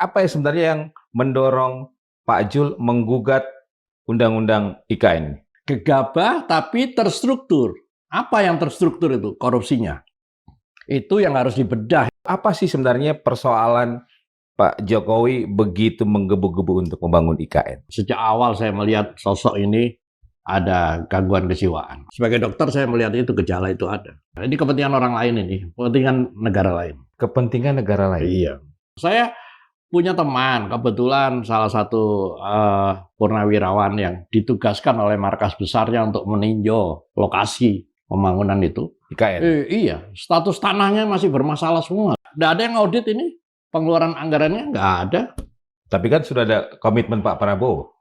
apa ya sebenarnya yang mendorong Pak Jul menggugat Undang-Undang IKN? Gegabah tapi terstruktur. Apa yang terstruktur itu? Korupsinya. Itu yang harus dibedah. Apa sih sebenarnya persoalan Pak Jokowi begitu menggebu-gebu untuk membangun IKN? Sejak awal saya melihat sosok ini ada gangguan kejiwaan. Sebagai dokter saya melihat itu gejala itu ada. Ini kepentingan orang lain ini, kepentingan negara lain. Kepentingan negara lain? Iya. Saya punya teman, kebetulan salah satu purnawirawan yang ditugaskan oleh markas besarnya untuk meninjau lokasi pembangunan itu. IKN? Iya, status tanahnya masih bermasalah semua. Nggak ada yang audit ini, pengeluaran anggarannya nggak ada. Tapi kan sudah ada komitmen Pak Prabowo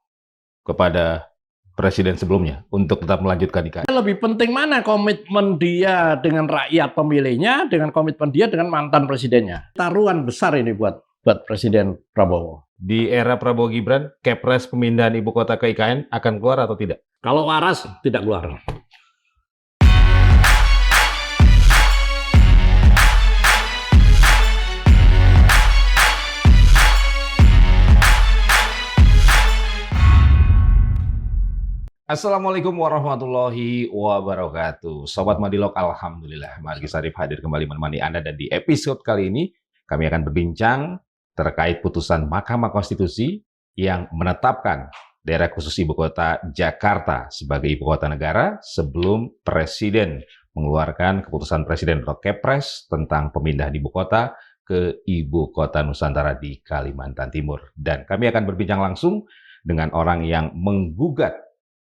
kepada presiden sebelumnya untuk tetap melanjutkan IKN. Lebih penting mana komitmen dia dengan rakyat pemilihnya, dengan komitmen dia dengan mantan presidennya. Taruhan besar ini buat Presiden Prabowo. Di era Prabowo Gibran, Kepres pemindahan ibu kota ke IKN akan keluar atau tidak? Kalau waras, tidak keluar. Assalamualaikum warahmatullahi wabarakatuh. Sobat Madilog, alhamdulillah Margi Sarif hadir kembali menemani Anda, dan di episode kali ini kami akan berbincang terkait putusan Mahkamah Konstitusi yang menetapkan daerah khusus ibu kota Jakarta sebagai ibu kota negara sebelum Presiden mengeluarkan keputusan Presiden atau Kepres tentang pemindahan ibu kota ke ibu kota Nusantara di Kalimantan Timur. Dan kami akan berbincang langsung dengan orang yang menggugat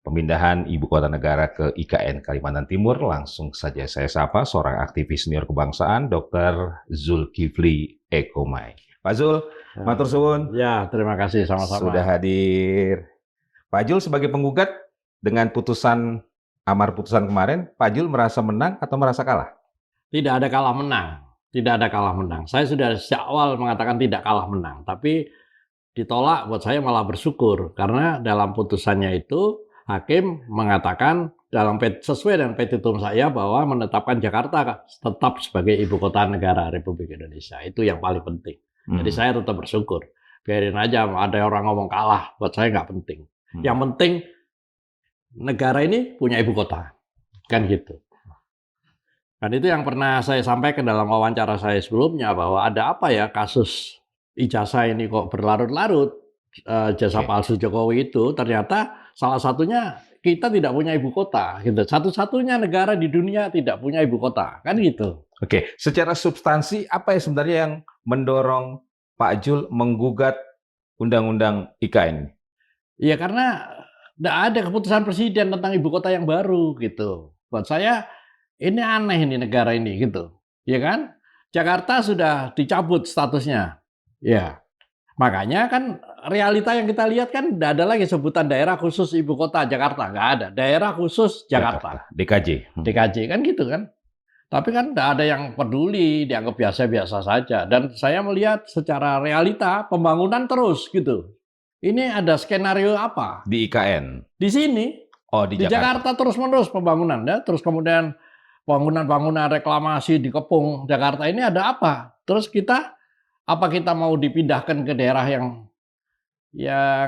pemindahan ibu kota negara ke IKN Kalimantan Timur. Langsung saja saya sapa seorang aktivis senior kebangsaan, Dr. Zulkifli Ekomai. Pak Zul, matur suwun. Ya, terima kasih sama-sama. Sudah hadir. Pak Jul sebagai penggugat dengan amar putusan kemarin, Pak Jul merasa menang atau merasa kalah? Tidak ada kalah menang. Tidak ada kalah menang. Saya sudah sejak awal mengatakan tidak kalah menang. Tapi ditolak buat saya malah bersyukur. Karena dalam putusannya itu hakim mengatakan sesuai dengan petitum saya bahwa menetapkan Jakarta tetap sebagai ibu kota negara Republik Indonesia. Itu yang paling penting. Jadi saya tetap bersyukur. Biarin aja ada orang ngomong kalah, buat saya nggak penting. Yang penting negara ini punya ibu kota. Kan gitu. Dan itu yang pernah saya sampaikan dalam wawancara saya sebelumnya, bahwa ada apa ya kasus ijazah ini kok berlarut-larut. Jasa palsu Jokowi itu ternyata salah satunya kita tidak punya ibu kota, gitu. Satu-satunya negara di dunia tidak punya ibu kota, kan gitu. Oke, secara substansi apa ya sebenarnya yang mendorong Pak Jul menggugat Undang-Undang IKN? Ya karena tidak ada keputusan presiden tentang ibu kota yang baru, gitu. Buat saya ini aneh ini negara ini, gitu. Ya kan? Jakarta sudah dicabut statusnya, ya. Makanya kan realita yang kita lihat kan tidak ada lagi sebutan daerah khusus ibu kota Jakarta, nggak ada. Daerah khusus Jakarta. DKJ. DKJ kan gitu kan. Tapi kan tidak ada yang peduli, dianggap biasa-biasa saja. Dan saya melihat secara realita pembangunan terus gitu. Ini ada skenario apa? Di IKN? Di sini. Oh, di Jakarta terus-menerus pembangunan. Ya. Terus kemudian bangunan-bangunan reklamasi dikepung Jakarta ini ada apa? Terus apa kita mau dipindahkan ke daerah yang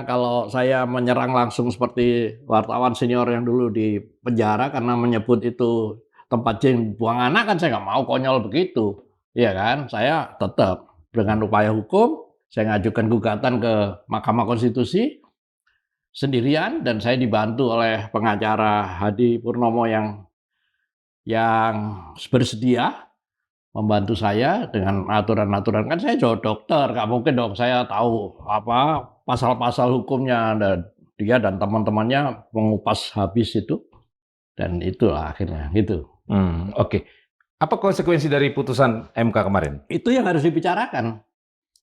kalau saya menyerang langsung seperti wartawan senior yang dulu di penjara karena menyebut itu tempat jin buang anak, kan saya nggak mau konyol begitu. Iya kan? Saya tetap dengan upaya hukum, saya ngajukan gugatan ke Mahkamah Konstitusi sendirian, dan saya dibantu oleh pengacara Hadi Purnomo yang bersedia membantu saya dengan aturan-aturan. Kan saya jauh dokter, nggak mungkin dong saya tahu apa pasal-pasal hukumnya. Dan dia dan teman-temannya mengupas habis itu, dan itulah akhirnya gitu. Oke. Apa konsekuensi dari putusan MK kemarin? Itu yang harus dibicarakan.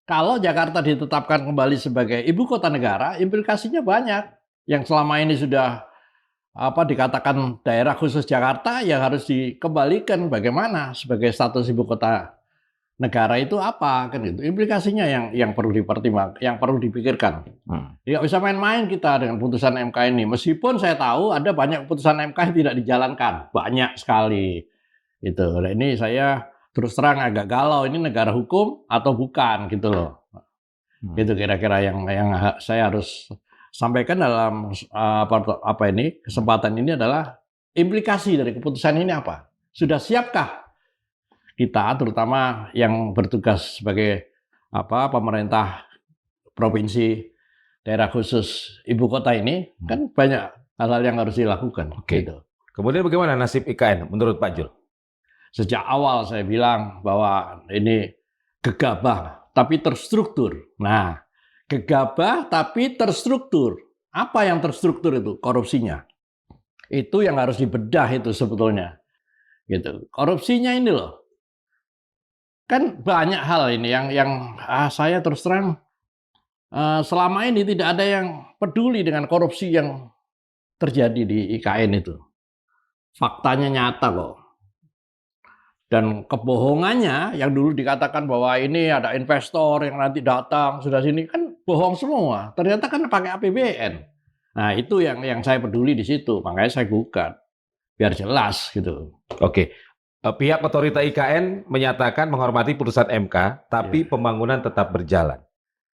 Kalau Jakarta ditetapkan kembali sebagai ibu kota negara, implikasinya banyak. Yang selama ini sudah dikatakan daerah khusus Jakarta, yang harus dikembalikan bagaimana sebagai status ibu kota negara itu apa, kan itu implikasinya yang perlu dipertimbangkan, yang perlu dipikirkan. Tidak bisa main-main kita dengan putusan MK ini, meskipun saya tahu ada banyak putusan MK yang tidak dijalankan, banyak sekali itu. Nah, ini saya terus terang agak galau, ini negara hukum atau bukan gitu loh. Itu kira-kira yang saya harus sampaikan dalam kesempatan ini adalah implikasi dari keputusan ini apa? Sudah siapkah kita, terutama yang bertugas sebagai pemerintah provinsi, daerah khusus ibu kota ini, kan banyak hal-hal yang harus dilakukan. Oke. Gitu. Kemudian bagaimana nasib IKN menurut Pak Jul? Sejak awal saya bilang bahwa ini gegabah tapi terstruktur. Nah, gegabah tapi terstruktur. Apa yang terstruktur itu? Korupsinya. Itu yang harus dibedah itu sebetulnya. Gitu. Korupsinya ini loh. Kan banyak hal ini yang saya terus terang selama ini tidak ada yang peduli dengan korupsi yang terjadi di IKN itu. Faktanya nyata kok. Dan kebohongannya yang dulu dikatakan bahwa ini ada investor yang nanti datang sudah sini, kan bohong semua. Ternyata kan pakai APBN. Nah, itu yang saya peduli di situ. Makanya saya gugat biar jelas gitu. Oke. Pihak otorita IKN menyatakan menghormati putusan MK, tapi pembangunan tetap berjalan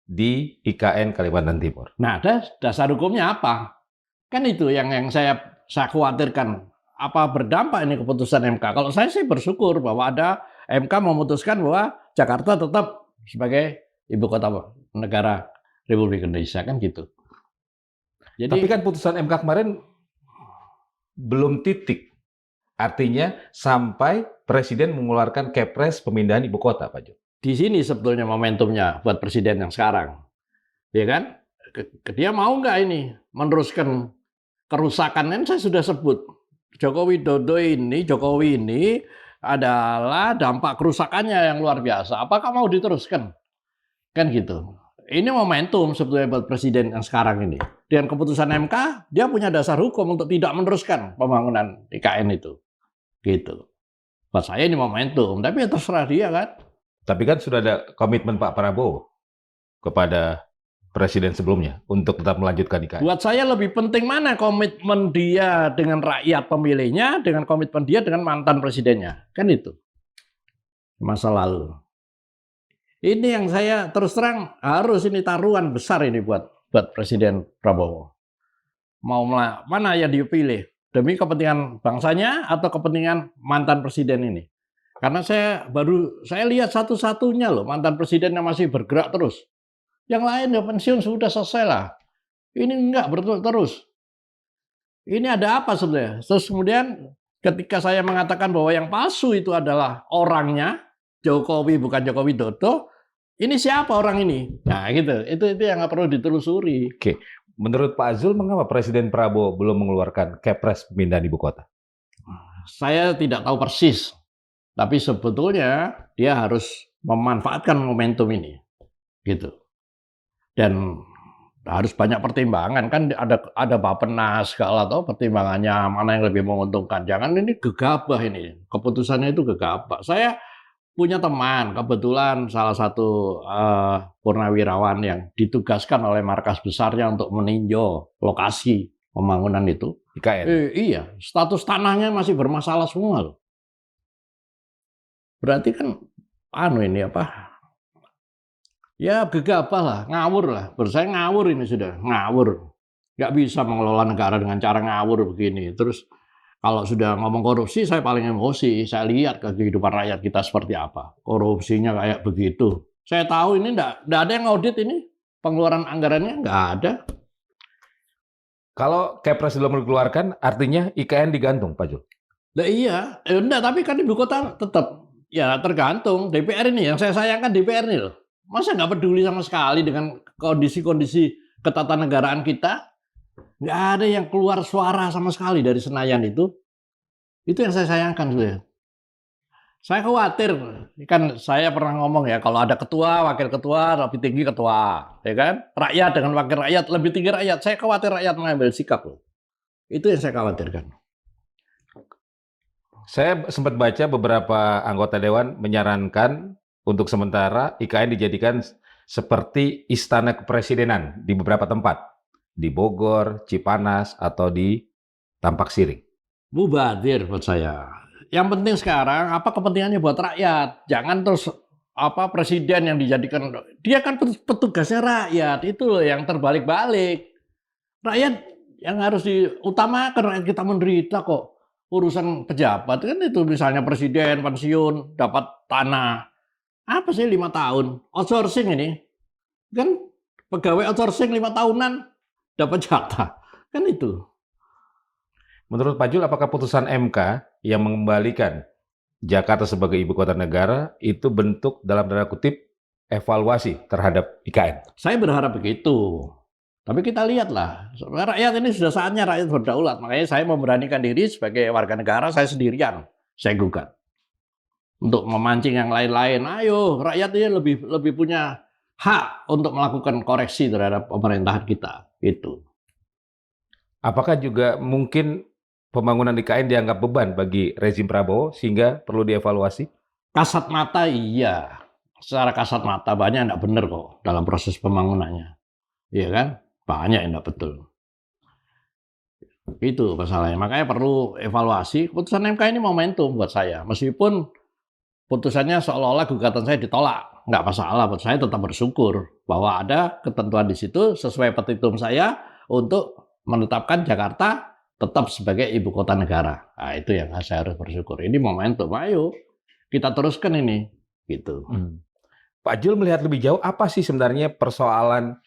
di IKN Kalimantan Timur. Nah, dasar hukumnya apa? Kan itu yang saya khawatirkan. Apa berdampak ini keputusan MK? Kalau saya sih bersyukur bahwa ada MK memutuskan bahwa Jakarta tetap sebagai ibu kota negara Republik Indonesia, kan gitu. Jadi, tapi kan putusan MK kemarin belum titik. Artinya sampai Presiden mengeluarkan Kepres pemindahan ibu kota, Pak Jo. Di sini sebetulnya momentumnya buat Presiden yang sekarang. Ya kan? Dia mau nggak ini meneruskan kerusakan? Kan saya sudah sebut. Jokowi ini adalah dampak kerusakannya yang luar biasa. Apakah mau diteruskan? Kan gitu. Ini momentum sebetulnya buat Presiden yang sekarang ini. Dengan keputusan MK, dia punya dasar hukum untuk tidak meneruskan pembangunan IKN itu. Gitu. Buat saya ini momentum, tapi ya terserah dia kan. Tapi kan sudah ada komitmen Pak Prabowo kepada Presiden sebelumnya untuk tetap melanjutkan IKN. Buat saya lebih penting mana komitmen dia dengan rakyat pemilihnya, dengan komitmen dia dengan mantan presidennya. Kan itu. Masa lalu. Ini yang saya terus terang harus ini taruhan besar ini buat Presiden Prabowo. Mau mana yang dipilih? Demi kepentingan bangsanya atau kepentingan mantan presiden ini? Karena saya lihat satu-satunya loh mantan presiden yang masih bergerak terus. Yang lain ya pensiun sudah selesai lah. Ini enggak terus. Ini ada apa sebenarnya? Terus kemudian ketika saya mengatakan bahwa yang palsu itu adalah orangnya, Jokowi bukan Joko Widodo, ini siapa orang ini? Nah gitu, itu yang nggak perlu ditelusuri. Oke, menurut Pak Azul mengapa Presiden Prabowo belum mengeluarkan Kepres pemindahan ibu kota? Saya tidak tahu persis, tapi sebetulnya dia harus memanfaatkan momentum ini, gitu. Dan harus banyak pertimbangan, kan ada Bappenas segala, atau pertimbangannya mana yang lebih menguntungkan. Jangan ini gegabah ini, keputusannya itu gegabah. Saya punya teman, kebetulan salah satu purnawirawan yang ditugaskan oleh markas besarnya untuk meninjau lokasi pembangunan itu. IKN? Iya, status tanahnya masih bermasalah semua loh. Berarti kan ya gegabah lah, ngawur lah. Menurut saya ngawur ini sudah, ngawur. Nggak bisa mengelola negara dengan cara ngawur begini. Terus kalau sudah ngomong korupsi, saya paling emosi. Saya lihat kehidupan rakyat kita seperti apa. Korupsinya kayak begitu. Saya tahu ini nggak ada yang audit ini. Pengeluaran anggarannya nggak ada. Kalau Kepres belum dikeluarkan, artinya IKN digantung, Pak Jo? Nah, iya, enggak, tapi kan ibu kota tetap. Ya tergantung. DPR ini, yang saya sayangkan DPR ini loh. Masa nggak peduli sama sekali dengan kondisi-kondisi ketatanegaraan kita? Nggak ada yang keluar suara sama sekali dari Senayan itu. Itu yang saya sayangkan sebenarnya. Saya khawatir, kan saya pernah ngomong ya, kalau ada ketua, wakil ketua, lebih tinggi ketua, ya kan? Rakyat dengan wakil rakyat, lebih tinggi rakyat. Saya khawatir rakyat mengambil sikap loh. Itu yang saya khawatirkan. Saya sempat baca beberapa anggota dewan menyarankan untuk sementara IKN dijadikan seperti istana kepresidenan di beberapa tempat. Di Bogor, Cipanas, atau di Tampak Siring. Mubadir buat saya. Yang penting sekarang apa kepentingannya buat rakyat. Jangan terus presiden yang dijadikan, dia kan petugasnya rakyat, itu loh yang terbalik-balik. Rakyat yang harus diutamakan, rakyat kita menderita kok. Urusan pejabat kan itu, misalnya presiden pensiun dapat tanah, apa sih 5 tahun outsourcing ini kan, pegawai outsourcing 5 tahunan dapat jatah kan itu. Menurut Pak Jul, apakah putusan MK yang mengembalikan Jakarta sebagai ibu kota negara itu bentuk dalam tanda kutip evaluasi terhadap IKN? Saya berharap begitu. Tapi kita lihatlah, rakyat ini sudah saatnya rakyat berdaulat. Makanya saya memberanikan diri sebagai warga negara, saya sendirian, saya gugat. Untuk memancing yang lain-lain, ayo rakyat ini lebih punya hak untuk melakukan koreksi terhadap pemerintahan kita. Itu. Apakah juga mungkin pembangunan IKN dianggap beban bagi rezim Prabowo sehingga perlu dievaluasi? Kasat mata iya, secara kasat mata banyak yang tidak benar kok dalam proses pembangunannya. Iya kan? Banyak yang tidak betul. Itu masalahnya. Makanya perlu evaluasi. Putusan MK ini momentum buat saya. Meskipun putusannya seolah-olah gugatan saya ditolak. Nggak masalah, buat saya tetap bersyukur bahwa ada ketentuan di situ sesuai petitum saya untuk menetapkan Jakarta tetap sebagai ibu kota negara. Nah, itu yang saya harus bersyukur. Ini momentum. Ayo kita teruskan ini. Gitu. Pak Jul melihat lebih jauh, apa sih sebenarnya persoalan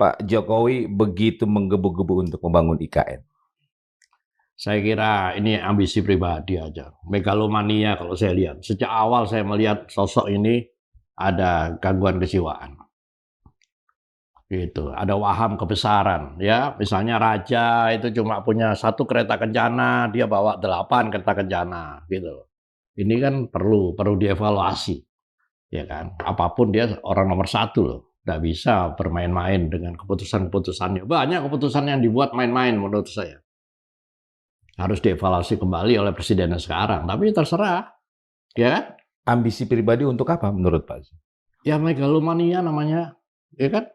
Pak Jokowi begitu menggebu-gebu untuk membangun IKN? Saya kira ini ambisi pribadi aja. Megalomania kalau saya lihat. Sejak awal saya melihat sosok ini ada gangguan kejiwaan. Gitu. Ada waham kebesaran. Ya, misalnya raja itu cuma punya 1 kereta kencana, dia bawa 8 kereta kencana. Gitu. Ini kan perlu dievaluasi. Ya kan? Apapun dia orang nomor 1 loh. Nggak bisa bermain-main dengan keputusan-keputusannya. Banyak keputusan yang dibuat main-main menurut saya. Harus dievaluasi kembali oleh presidennya sekarang. Tapi terserah. Ya kan? Ambisi pribadi untuk apa menurut Pak? Ya megalomania namanya. Ya kan?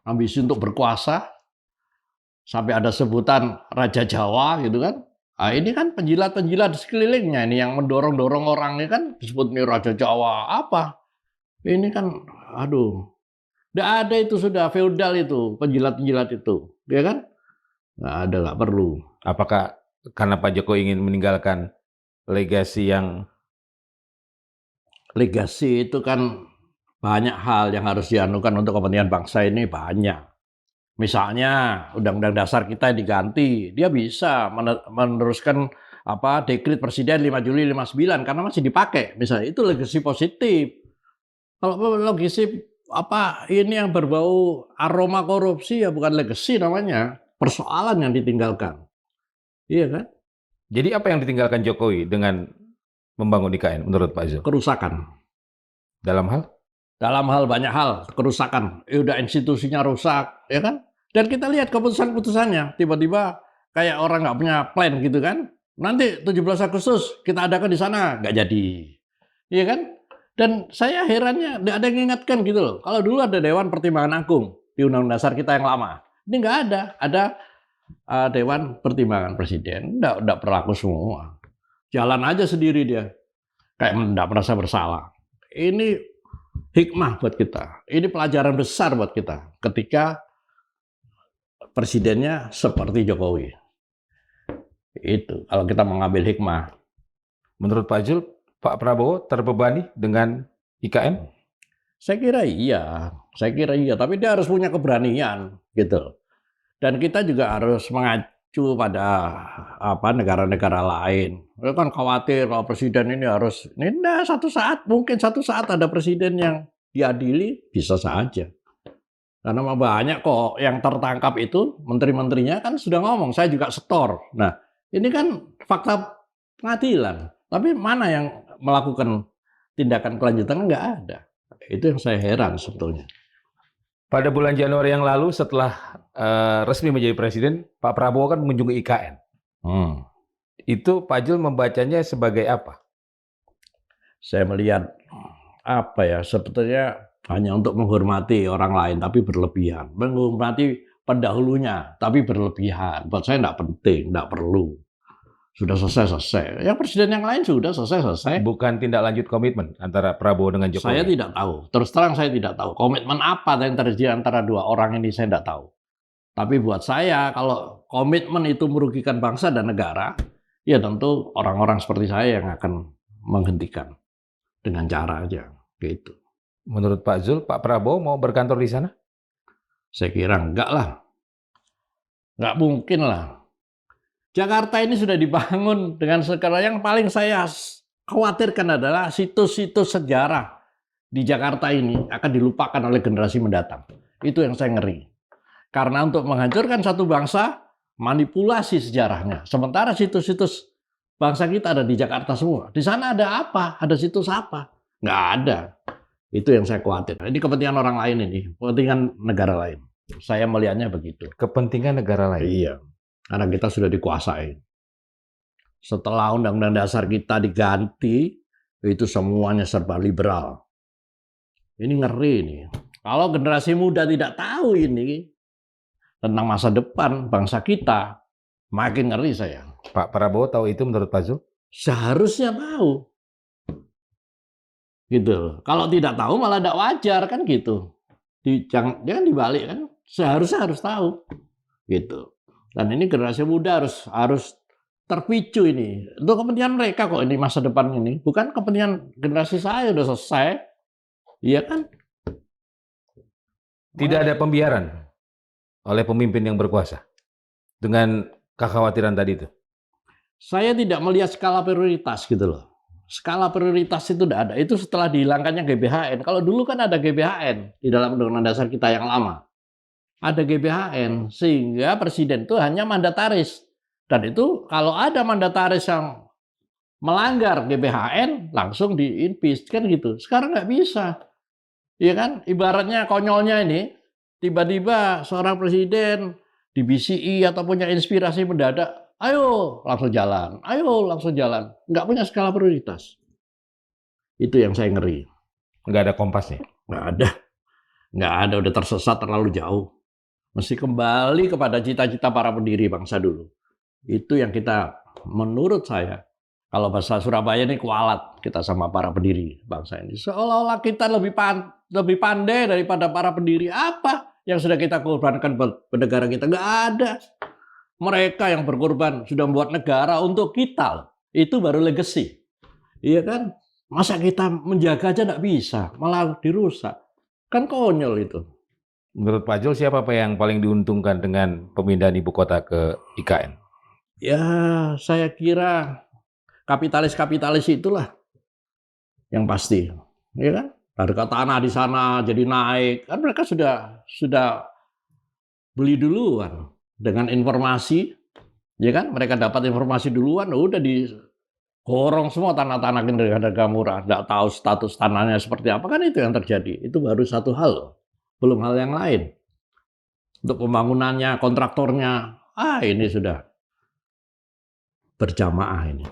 Ambisi untuk berkuasa. Sampai ada sebutan Raja Jawa gitu kan. Nah, ini kan penjilat-penjilat di sekelilingnya. Ini yang mendorong-dorong orang ini kan disebut nih Raja Jawa. Apa? Ini kan, aduh. Nggak ada itu, sudah feodal itu, penjilat-penjilat itu, ya kan? Nggak ada, nggak perlu. Apakah karena Pak Jokowi ingin meninggalkan legasi yang... Legasi itu kan banyak hal yang harus dianukan untuk kepentingan bangsa ini, banyak. Misalnya Undang-Undang Dasar kita diganti, dia bisa meneruskan dekret Presiden 5 Juli 59 karena masih dipakai. Misalnya itu legasi positif. Kalau legasi ini yang berbau aroma korupsi ya bukan legacy namanya, persoalan yang ditinggalkan. Iya kan? Jadi apa yang ditinggalkan Jokowi dengan membangun IKN menurut Pak Zul? Kerusakan. Dalam hal? Dalam hal banyak hal, kerusakan. Udah institusinya rusak, ya kan? Dan kita lihat keputusan-keputusannya, tiba-tiba kayak orang nggak punya plan gitu kan. Nanti 17 Agustus kita adakan di sana, nggak jadi. Iya kan? Dan saya herannya tidak ada yang mengingatkan gitu loh. Kalau dulu ada Dewan Pertimbangan Agung di Undang-Undang Dasar kita yang lama. Ini nggak ada. Ada Dewan Pertimbangan Presiden. Nggak berlaku semua. Jalan aja sendiri dia. Kayak nggak merasa bersalah. Ini hikmah buat kita. Ini pelajaran besar buat kita. Ketika presidennya seperti Jokowi. Itu. Kalau kita mengambil hikmah. Menurut Pak Jul, Pak Prabowo terbebani dengan IKN? Saya kira iya, tapi dia harus punya keberanian gitu. Dan kita juga harus mengacu pada negara-negara lain. Mereka kan khawatir kalau presiden ini harus, mungkin satu saat ada presiden yang diadili, bisa saja. Karena banyak kok yang tertangkap itu, menteri-menterinya kan sudah ngomong, saya juga setor. Nah, ini kan fakta pengadilan. Tapi mana yang melakukan tindakan kelanjutan? Nggak ada. Itu yang saya heran sebetulnya. Pada bulan Januari yang lalu setelah resmi menjadi presiden, Pak Prabowo kan mengunjungi IKN. Itu Pak Jul membacanya sebagai apa? Saya melihat sebetulnya hanya untuk menghormati orang lain tapi berlebihan. Menghormati pendahulunya tapi berlebihan. Buat saya nggak penting, nggak perlu. Sudah selesai. Yang presiden yang lain sudah selesai. Bukan tindak lanjut komitmen antara Prabowo dengan Jokowi. Saya tidak tahu. Terus terang saya tidak tahu. Komitmen apa yang terjadi antara dua orang ini saya tidak tahu. Tapi buat saya, kalau komitmen itu merugikan bangsa dan negara, ya tentu orang-orang seperti saya yang akan menghentikan dengan cara aja. Gitu. Menurut Pak Zul, Pak Prabowo mau berkantor di sana? Saya kira enggak lah. Enggak mungkin lah. Jakarta ini sudah dibangun dengan segala yang paling saya khawatirkan adalah situs-situs sejarah di Jakarta ini akan dilupakan oleh generasi mendatang. Itu yang saya ngeri. Karena untuk menghancurkan satu bangsa, manipulasi sejarahnya. Sementara situs-situs bangsa kita ada di Jakarta semua. Di sana ada apa? Ada situs apa? Nggak ada. Itu yang saya khawatir. Ini kepentingan orang lain ini, kepentingan negara lain. Saya melihatnya begitu. Kepentingan negara lain? Iya. Karena kita sudah dikuasai. Setelah Undang-Undang Dasar kita diganti, itu semuanya serba liberal. Ini ngeri nih. Kalau generasi muda tidak tahu ini tentang masa depan bangsa kita, makin ngeri saya. Pak Prabowo tahu itu menurut Pak Zul? Seharusnya tahu. Gitu. Kalau tidak tahu malah tidak wajar kan gitu. Jangan dibalik kan. Seharusnya harus tahu. Gitu. Dan ini generasi muda harus terpicu ini. Untuk kepentingan mereka kok ini masa depan ini. Bukan kepentingan generasi saya udah selesai. Iya kan? Tidak ada pembiaran oleh pemimpin yang berkuasa dengan kekhawatiran tadi itu. Saya tidak melihat skala prioritas gitu loh. Skala prioritas itu tidak ada. Itu setelah dihilangkannya GBHN. Kalau dulu kan ada GBHN di dalam Undang-Undang Dasar kita yang lama. Ada GBHN, sehingga presiden itu hanya mandataris. Dan itu kalau ada mandataris yang melanggar GBHN, langsung di-impeach, kan gitu. Sekarang nggak bisa. Iya kan? Ibaratnya konyolnya ini, tiba-tiba seorang presiden di BCI atau punya inspirasi mendadak, ayo langsung jalan, ayo langsung jalan. Nggak punya skala prioritas. Itu yang saya ngeri. Nggak ada kompasnya? Nggak ada. Nggak ada, udah tersesat terlalu jauh. Mesti kembali kepada cita-cita para pendiri bangsa dulu. Itu yang kita, menurut saya, kalau bahasa Surabaya ini kualat kita sama para pendiri bangsa ini. Seolah-olah kita lebih pandai daripada para pendiri. Apa yang sudah kita korbankan buat negara kita? Nggak ada. Mereka yang berkorban sudah membuat negara untuk kita. Itu baru legacy. Iya kan? Masa kita menjaga aja nggak bisa, malah dirusak. Kan konyol itu. Menurut Pak Zul, siapa yang paling diuntungkan dengan pemindahan ibu kota ke IKN? Ya, saya kira kapitalis-kapitalis itulah yang pasti. Ya kan? Harga tanah di sana jadi naik. Kan mereka sudah beli duluan dengan informasi. Ya kan? Mereka dapat informasi duluan, udah digorong semua tanah-tanah dengan harga murah. Nggak tahu status tanahnya seperti apa, kan itu yang terjadi. Itu baru satu hal. Belum hal yang lain. Untuk pembangunannya, kontraktornya, ini sudah berjamaah ini.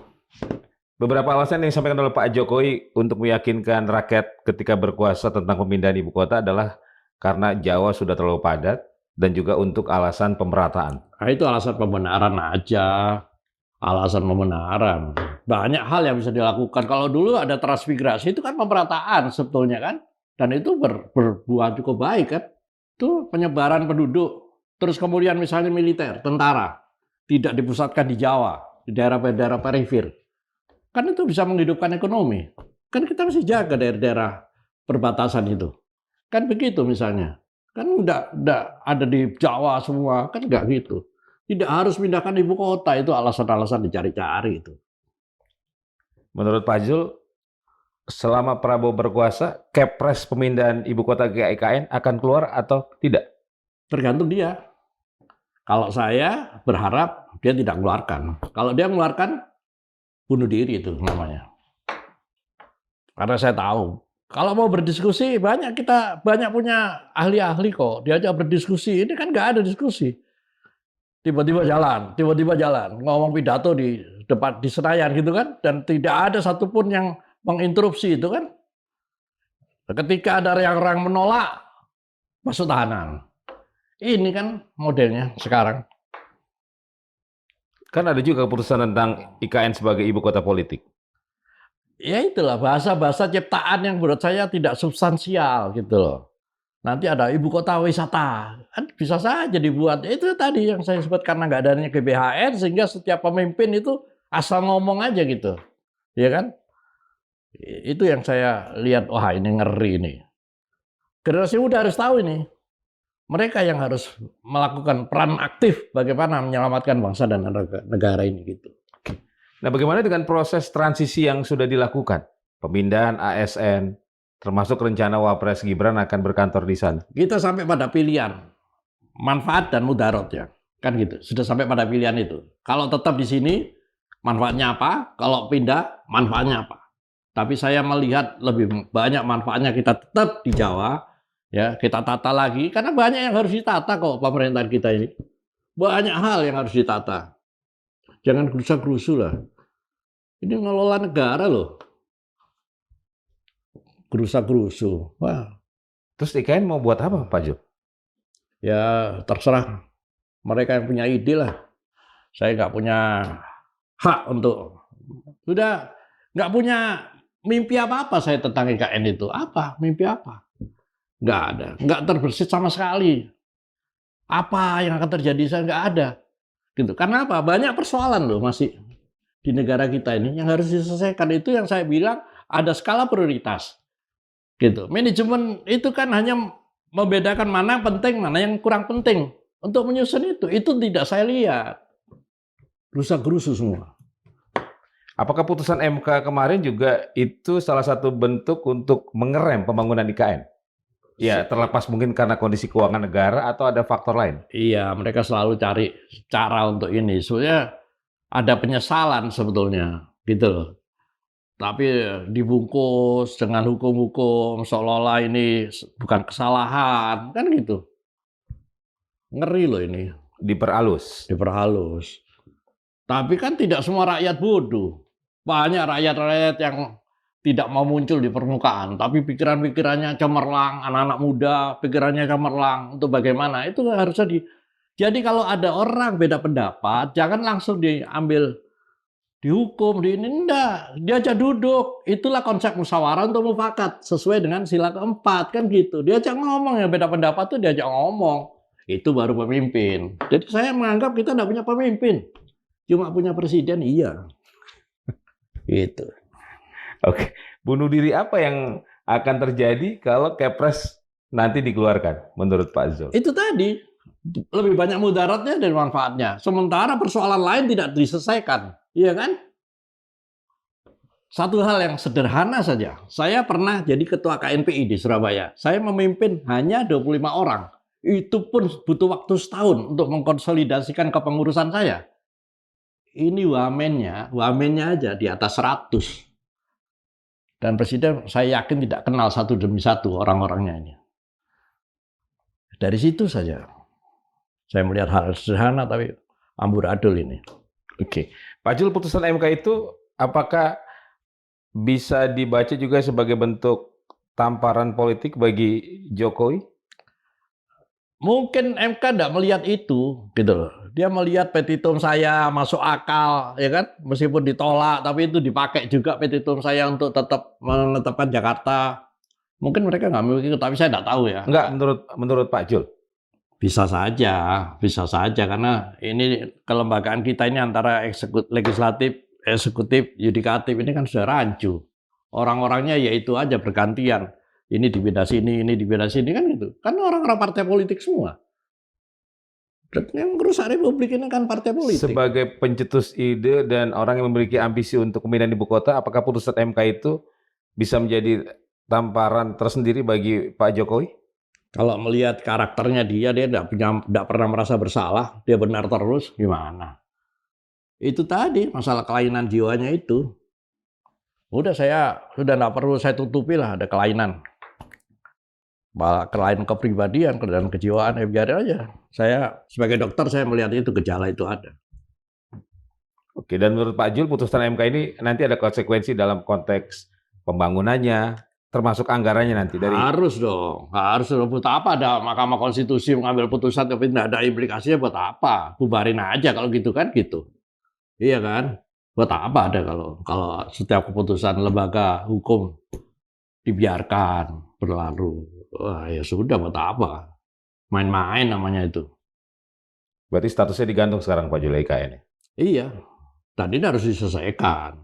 Beberapa alasan yang disampaikan oleh Pak Jokowi untuk meyakinkan rakyat ketika berkuasa tentang pemindahan ibu kota adalah karena Jawa sudah terlalu padat dan juga untuk alasan pemerataan. Nah, itu alasan pembenaran aja. Alasan pembenaran. Banyak hal yang bisa dilakukan. Kalau dulu ada transmigrasi, itu kan pemerataan sebetulnya kan. Dan itu berbuah cukup baik kan. Itu penyebaran penduduk. Terus kemudian misalnya militer, tentara. Tidak dipusatkan di Jawa, di daerah-daerah perifer. Kan itu bisa menghidupkan ekonomi. Kan kita mesti jaga daerah-daerah perbatasan itu. Kan begitu misalnya. Kan udah ada di Jawa semua. Kan enggak gitu. Tidak harus pindahkan ibu kota. Itu alasan-alasan dicari-cari itu. Menurut Pak Zul, selama Prabowo berkuasa, kepres pemindahan ibu kota ke IKN akan keluar atau tidak? Tergantung dia. Kalau saya berharap dia tidak mengeluarkan. Kalau dia mengeluarkan, bunuh diri itu namanya. Karena saya tahu, kalau mau berdiskusi banyak punya ahli-ahli kok. Diajak berdiskusi, ini kan nggak ada diskusi. Tiba-tiba jalan, ngomong pidato di depan di Senayan gitu kan, dan tidak ada satupun yang menginterupsi itu kan. Ketika ada yang orang menolak, masuk tahanan. Ini kan modelnya sekarang. Kan ada juga keputusan tentang IKN sebagai ibu kota politik. Ya itulah bahasa-bahasa ciptaan yang menurut saya tidak substansial gitu loh. Nanti ada ibu kota wisata, kan bisa saja dibuat. Itu tadi yang saya sebut karena nggak adanya GBHN sehingga setiap pemimpin itu asal ngomong aja gitu, ya kan? Itu yang saya lihat, wah ini ngeri ini. Generasi muda harus tahu ini. Mereka yang harus melakukan peran aktif bagaimana menyelamatkan bangsa dan negara ini gitu. Nah, bagaimana dengan proses transisi yang sudah dilakukan? Pemindahan ASN, termasuk rencana Wapres Gibran akan berkantor di sana. Kita sampai pada pilihan manfaat dan mudarat ya, kan gitu. Sudah sampai pada pilihan itu. Kalau tetap di sini manfaatnya apa? Kalau pindah manfaatnya apa? Tapi saya melihat lebih banyak manfaatnya kita tetap di Jawa, ya kita tata lagi karena banyak yang harus ditata kok pemerintahan kita ini. Banyak hal yang harus ditata. Jangan gerusa-gerusu lah. Ini ngelola negara loh. Gerusa-gerusu. Wah. Terus IKN mau buat apa, Pak Jul? Ya terserah mereka yang punya ide lah. Saya nggak punya hak untuk. Sudah nggak punya mimpi apa-apa saya tentang IKN itu. Apa? Mimpi apa? Nggak ada. Nggak terbersit sama sekali. Apa yang akan terjadi saya nggak ada. Gitu. Karena apa? Banyak persoalan loh masih di negara kita ini yang harus diselesaikan. Itu yang saya bilang ada skala prioritas. Gitu. Manajemen itu kan hanya membedakan mana yang penting, mana yang kurang penting. Untuk menyusun itu tidak saya lihat. Rusak-gerusu semua. Apakah putusan MK kemarin juga itu salah satu bentuk untuk mengerem pembangunan IKN? Ya, terlepas mungkin karena kondisi keuangan negara atau ada faktor lain? Iya, mereka selalu cari cara untuk ini. Soalnya ada penyesalan sebetulnya, gitu loh. Tapi dibungkus dengan hukum-hukum seolah-olah ini bukan kesalahan, kan gitu. Ngeri loh ini. Diperhalus. Tapi kan tidak semua rakyat bodoh. Banyak rakyat-rakyat yang tidak mau muncul di permukaan, tapi pikiran-pikirannya cemerlang, anak-anak muda pikirannya cemerlang untuk bagaimana. Itu harusnya Jadi kalau ada orang beda pendapat, jangan langsung diambil dihukum, enggak, diajak duduk. Itulah konsep musyawarah untuk mufakat sesuai dengan sila keempat kan gitu. Diajak ngomong, yang beda pendapat tuh diajak ngomong. Itu baru pemimpin. Jadi saya menganggap kita enggak punya pemimpin. Cuma punya presiden, iya. Gitu. Oke. Bunuh diri apa yang akan terjadi kalau Kepres nanti dikeluarkan menurut Pak Zul? Itu tadi lebih banyak mudaratnya dan manfaatnya. Sementara persoalan lain tidak diselesaikan. Iya kan? Satu hal yang sederhana saja. Saya pernah jadi ketua KNPI di Surabaya. Saya memimpin hanya 25 orang. Itu pun butuh waktu setahun untuk mengkonsolidasikan kepengurusan saya. Ini wamennya aja di atas 100. Dan Presiden saya yakin tidak kenal satu demi satu orang-orangnya ini. Dari situ saja. Saya melihat hal sederhana tapi amburadul ini. Oke. Pak Jul, putusan MK itu apakah bisa dibaca juga sebagai bentuk tamparan politik bagi Jokowi? Mungkin MK tidak melihat itu, gitu loh. Dia melihat petitum saya masuk akal, ya kan? Meskipun ditolak, tapi itu dipakai juga petitum saya untuk tetap menetapkan Jakarta. Mungkin mereka nggak memiliki itu, tapi saya tidak tahu ya. Enggak, menurut Pak Jul. Bisa saja karena ini kelembagaan kita ini antara legislatif, eksekutif, yudikatif ini kan sudah rancu. Orang-orangnya yaitu aja bergantian. Ini dipindah sini, ini dipindah sini kan gitu. Kan orang-orang partai politik semua. Yang merusak republik ini kan partai politik. Sebagai pencetus ide dan orang yang memiliki ambisi untuk pemindahan ibu kota, apakah putusan MK itu bisa menjadi tamparan tersendiri bagi Pak Jokowi? Kalau melihat karakternya dia tidak pernah merasa bersalah, dia benar terus, gimana? Itu tadi masalah kelainan jiwanya itu. Udah sudah tidak perlu saya tutupi lah ada kelainan. Kelainan kepribadian, kelainan kejiwaan, biarin aja. Saya sebagai dokter saya melihat itu gejala itu ada. Oke, dan menurut Pak Jul putusan MK ini nanti ada konsekuensi dalam konteks pembangunannya, termasuk anggarannya nanti dari. Harus dong. Buat apa ada Mahkamah Konstitusi mengambil putusan tapi tidak ada implikasinya buat apa? Bubarin aja kalau gitu kan gitu. Iya kan? Buat apa ada kalau setiap keputusan lembaga hukum dibiarkan berlalu. Wah, ya sudah, buat apa? Main-main namanya itu. Berarti statusnya digantung sekarang Pak Jul IKN ya? Iya, tadi ini harus diselesaikan.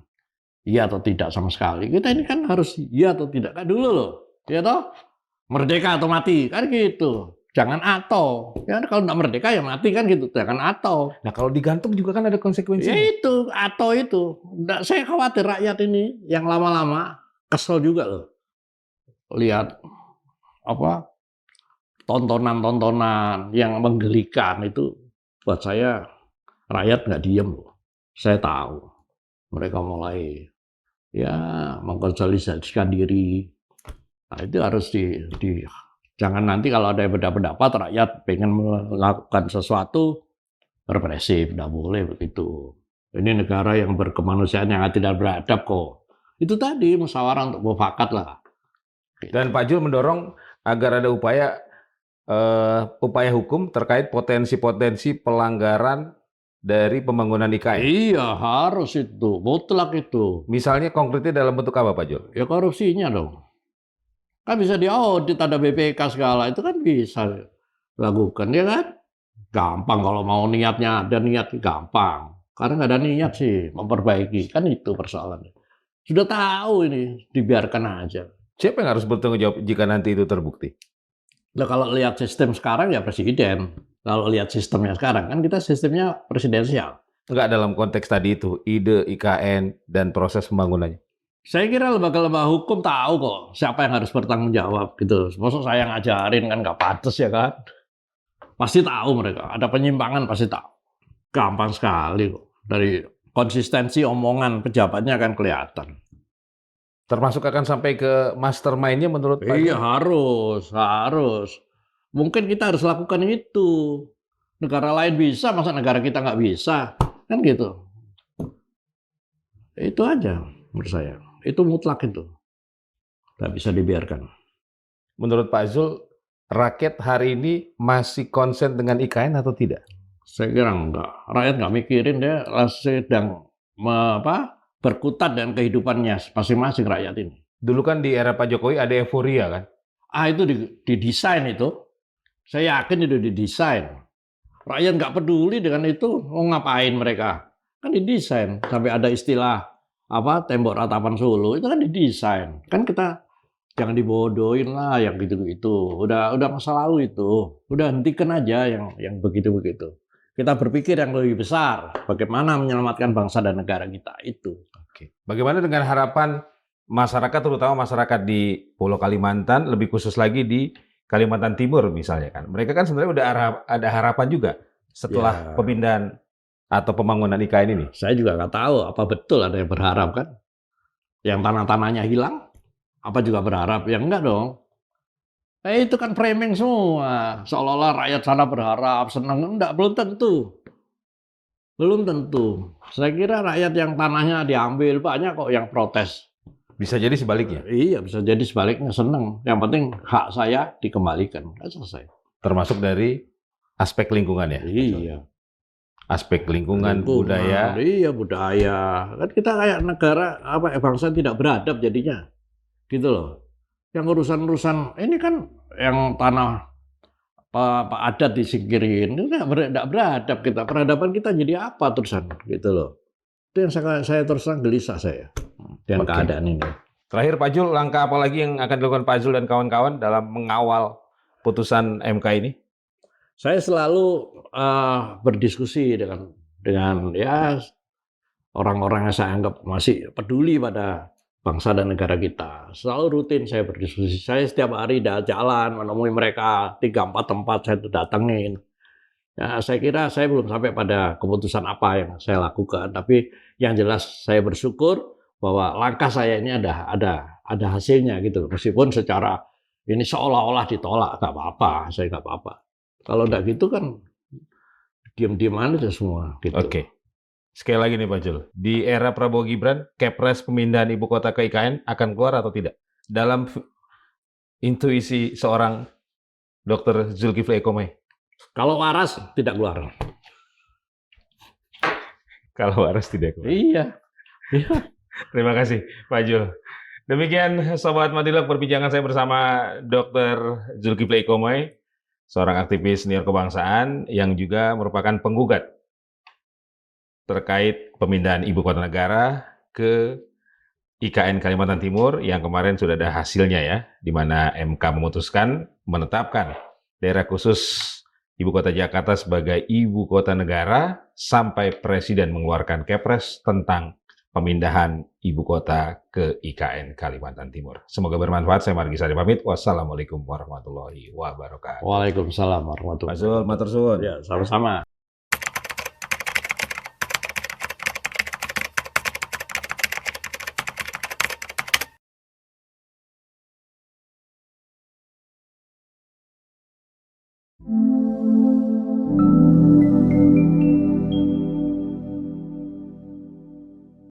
Iya atau tidak sama sekali. Kita ini kan harus iya atau tidak. Kan dulu loh. Ya toh? Merdeka atau mati. Kan gitu. Jangan atau. Ya kalau nggak merdeka ya mati kan gitu. Jangan atau. Nah kalau digantung juga kan ada Ya konsekuensinya. itu, atau itu. Nggak, saya khawatir rakyat ini yang lama-lama kesel juga loh. Lihat apa tontonan-tontonan yang menggelikan itu, buat saya rakyat nggak diem loh. Saya tahu mereka mulai ya mengkonsolidasikan diri. Nah, itu harus jangan nanti kalau ada yang pendapat rakyat pengen melakukan sesuatu represif, nggak boleh begitu. Ini negara yang berkemanusiaan yang tidak beradab kok. Itu tadi musyawarah untuk mufakat lah. Dan Pak Jul mendorong agar ada upaya hukum terkait potensi-potensi pelanggaran dari pembangunan IKN. Iya, harus itu, mutlak itu. Misalnya konkretnya dalam bentuk apa Pak Jul? Ya korupsinya dong. Kan bisa diaudit, ada BPK segala, itu kan bisa lakukan, ya kan? Gampang kalau mau niatnya, ada niat gampang. Karena nggak ada niat sih memperbaiki, kan itu persoalannya. Sudah tahu ini, dibiarkan aja. Siapa yang harus bertanggung jawab jika nanti itu terbukti? Nah, kalau lihat sistem sekarang ya presiden. Kalau lihat sistemnya sekarang, kan kita sistemnya presidensial. Enggak dalam konteks tadi itu, ide IKN dan proses pembangunannya. Saya kira lembaga-lembaga hukum tahu kok siapa yang harus bertanggung jawab gitu. Maksud saya ngajarin kan nggak pantas ya kan. Pasti tahu mereka, ada penyimpangan pasti tahu. Gampang sekali kok. Dari konsistensi omongan pejabatnya kan kelihatan. Termasuk akan sampai ke mastermind-nya menurut Pak? Iya harus. Mungkin kita harus lakukan itu. Negara lain bisa, masa negara kita nggak bisa? Kan gitu. Itu aja menurut saya. Itu mutlak itu. Nggak bisa dibiarkan. Menurut Pak Zul, rakyat hari ini masih konsen dengan IKN atau tidak? Saya kira enggak. Rakyat nggak mikirin, dia sedang berkutat dengan kehidupannya masing-masing rakyat ini. Dulu kan di era Pak Jokowi ada euforia kan? Itu didesain itu. Saya yakin itu didesain. Rakyat nggak peduli dengan itu, mau ngapain mereka? Kan didesain. Sampai ada istilah tembok ratapan Solo, itu kan didesain. Kan kita jangan dibodohin lah yang gitu-gitu. Udah masa lalu itu. Udah hentikan aja yang begitu-begitu. Kita berpikir yang lebih besar, bagaimana menyelamatkan bangsa dan negara kita itu. Oke. Bagaimana dengan harapan masyarakat, terutama masyarakat di Pulau Kalimantan, lebih khusus lagi di Kalimantan Timur misalnya kan? Mereka kan sebenarnya udah ada harapan juga setelah pemindahan atau pembangunan IKN ini. Saya juga nggak tahu apa betul ada yang berharap kan? Yang tanah-tanahnya hilang, apa juga berharap? Ya enggak dong. Itu kan framing semua. Seolah-olah rakyat sana berharap, senang. Enggak, belum tentu. Belum tentu. Saya kira rakyat yang tanahnya diambil, banyak kok yang protes. Bisa jadi sebaliknya? Iya, bisa jadi sebaliknya, senang. Yang penting hak saya dikembalikan. Kan selesai. Termasuk dari aspek lingkungan ya? Iya. Aspek lingkungan, budaya. Iya, budaya. Kan kita kayak negara, bangsa tidak beradab jadinya. Gitu loh. Yang urusan-urusan ini kan yang tanah adat disingkirin, itu nggak beradab kita. Peradaban kita jadi apa terusan gitu loh. Itu yang saya terus terang gelisah saya dengan keadaan ini. Terakhir Pak Jul, langkah apa lagi yang akan dilakukan Pak Zul dan kawan-kawan dalam mengawal putusan MK ini? Saya selalu berdiskusi dengan ya orang-orang yang saya anggap masih peduli pada bangsa dan negara kita. Selalu rutin saya berdiskusi. Saya setiap hari jalan menemui mereka 3-4 tempat saya datengin. Ya, saya kira saya belum sampai pada keputusan apa yang saya lakukan, tapi yang jelas saya bersyukur bahwa langkah saya ini ada hasilnya gitu. Meskipun secara ini seolah-olah ditolak, nggak apa-apa, saya nggak apa-apa. Kalau nggak gitu kan diam-diam aja semua. Gitu. Oke. Sekali lagi nih Pak Jul, di era Prabowo Gibran, Kepres pemindahan ibu kota ke IKN akan keluar atau tidak? Dalam intuisi seorang Dr. Zulkifli Eko May. Kalau waras tidak keluar. kalau waras tidak kembali. Iya. Iya. Terima kasih, Pak Jul. Demikian Sobat Madilog perbincangan saya bersama Dr. Zulkifli Ikomai, seorang aktivis senior kebangsaan yang juga merupakan penggugat terkait pemindahan ibu kota negara ke IKN Kalimantan Timur yang kemarin sudah ada hasilnya ya, di mana MK memutuskan menetapkan daerah khusus ibu kota Jakarta sebagai ibu kota negara sampai Presiden mengeluarkan Kepres tentang pemindahan ibu kota ke IKN Kalimantan Timur. Semoga bermanfaat. Saya Margi Sari pamit. Wassalamualaikum warahmatullahi wabarakatuh. Waalaikumsalam warahmatullahi Pak Zul, matur suwun. Ya, sama-sama.